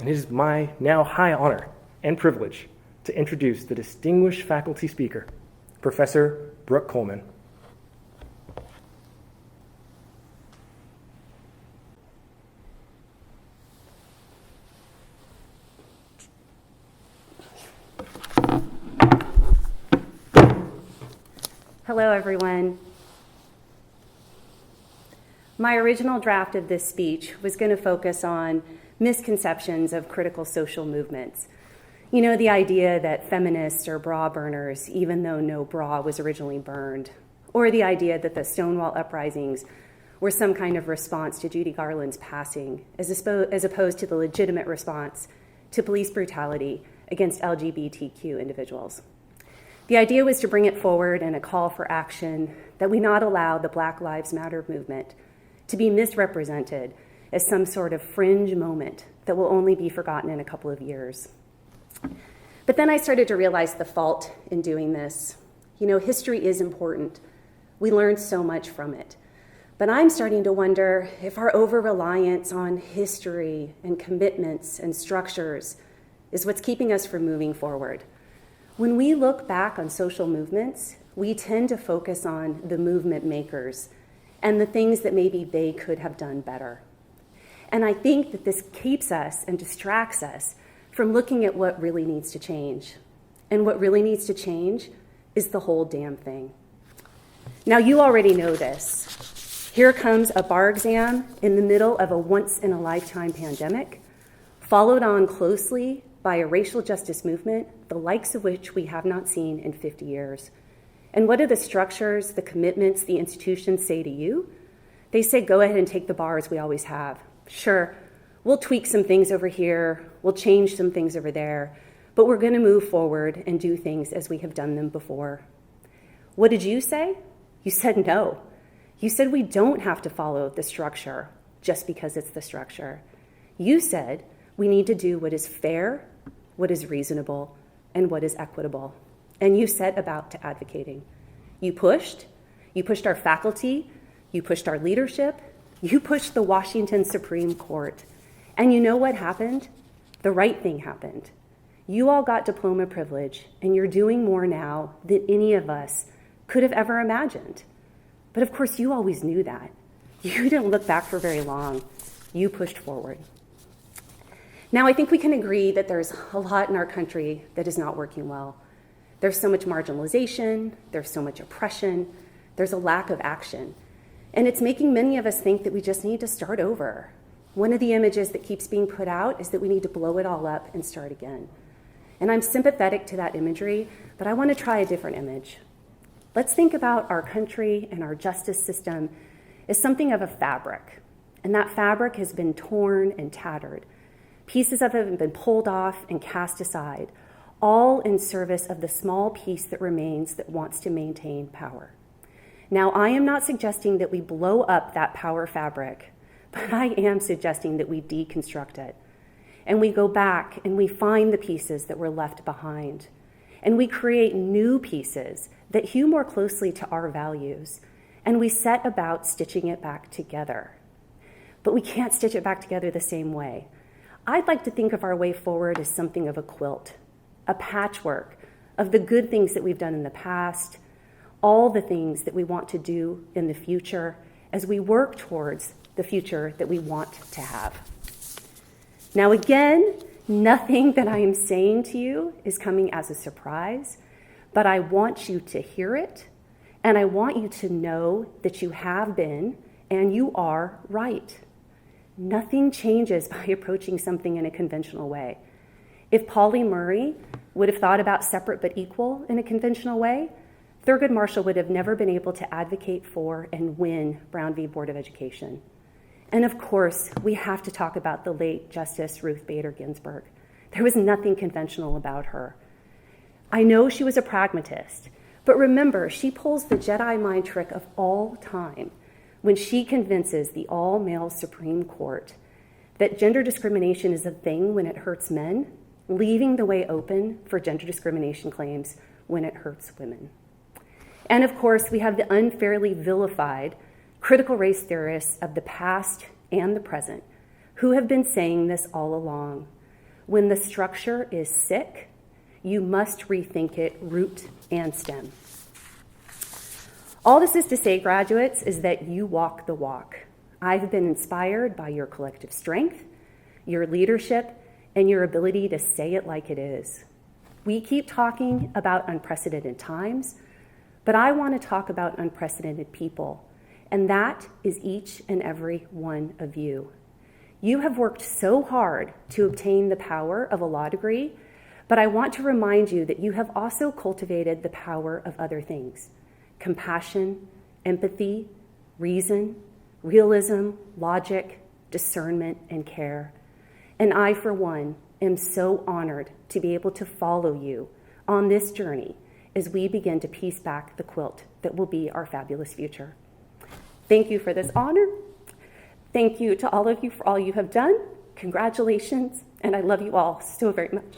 and it is my now high honor and privilege to introduce the distinguished faculty speaker, Professor Brooke Coleman. Hello, everyone. My original draft of this speech was going to focus on misconceptions of critical social movements. You know, the idea that feminists are bra burners, even though no bra was originally burned, or the idea that the Stonewall uprisings were some kind of response to Judy Garland's passing, as opposed to the legitimate response to police brutality against LGBTQ individuals. The idea was to bring it forward in a call for action that we not allow the Black Lives Matter movement to be misrepresented as some sort of fringe moment that will only be forgotten in a couple of years. But then I started to realize the fault in doing this. You know, history is important. We learn so much from it. But I'm starting to wonder if our over-reliance on history and commitments and structures is what's keeping us from moving forward. When we look back on social movements, we tend to focus on the movement makers and the things that maybe they could have done better. And I think that this keeps us and distracts us from looking at what really needs to change. And what really needs to change is the whole damn thing. Now, you already know this. Here comes a bar exam in the middle of a once-in-a-lifetime pandemic, followed on closely by a racial justice movement, the likes of which we have not seen in 50 years. And what do the structures, the commitments, the institutions say to you? They say, go ahead and take the bar as we always have. Sure, we'll tweak some things over here, we'll change some things over there, but we're going to move forward and do things as we have done them before. What did you say? You said no. You said we don't have to follow the structure just because it's the structure. You said we need to do what is fair, what is reasonable, and what is equitable. And you set about to advocating. You pushed our faculty, you pushed our leadership, you pushed the Washington Supreme Court. And you know what happened? The right thing happened. You all got diploma privilege, and you're doing more now than any of us could have ever imagined. But of course, you always knew that. You didn't look back for very long. You pushed forward. Now, I think we can agree that there's a lot in our country that is not working well. There's so much marginalization, there's so much oppression, there's a lack of action. And it's making many of us think that we just need to start over. One of the images that keeps being put out is that we need to blow it all up and start again. And I'm sympathetic to that imagery, but I want to try a different image. Let's think about our country and our justice system as something of a fabric. And that fabric has been torn and tattered. Pieces of it have been pulled off and cast aside, all in service of the small piece that remains that wants to maintain power. Now, I am not suggesting that we blow up that power fabric, but I am suggesting that we deconstruct it. And we go back and we find the pieces that were left behind. And we create new pieces that hew more closely to our values. And we set about stitching it back together. But we can't stitch it back together the same way. I'd like to think of our way forward as something of a quilt, a patchwork of the good things that we've done in the past, all the things that we want to do in the future as we work towards the future that we want to have. Now, again, nothing that I am saying to you is coming as a surprise, but I want you to hear it, and I want you to know that you have been and you are right. Nothing changes by approaching something in a conventional way. If Pauli Murray would have thought about separate but equal in a conventional way, Thurgood Marshall would have never been able to advocate for and win Brown v. Board of Education. And of course, we have to talk about the late Justice Ruth Bader Ginsburg. There was nothing conventional about her. I know she was a pragmatist, but remember, she pulls the Jedi mind trick of all time when she convinces the all-male Supreme Court that gender discrimination is a thing when it hurts men, leaving the way open for gender discrimination claims when it hurts women. And of course, we have the unfairly vilified critical race theorists of the past and the present who have been saying this all along. When the structure is sick, you must rethink it root and stem. All this is to say, graduates, is that you walk the walk. I've been inspired by your collective strength, your leadership, and your ability to say it like it is. We keep talking about unprecedented times, but I want to talk about unprecedented people, and that is each and every one of you. You have worked so hard to obtain the power of a law degree, but I want to remind you that you have also cultivated the power of other things: compassion, empathy, reason, realism, logic, discernment, and care. And I, for one, am so honored to be able to follow you on this journey as we begin to piece back the quilt that will be our fabulous future. Thank you for this honor. Thank you to all of you for all you have done. Congratulations, and I love you all so very much.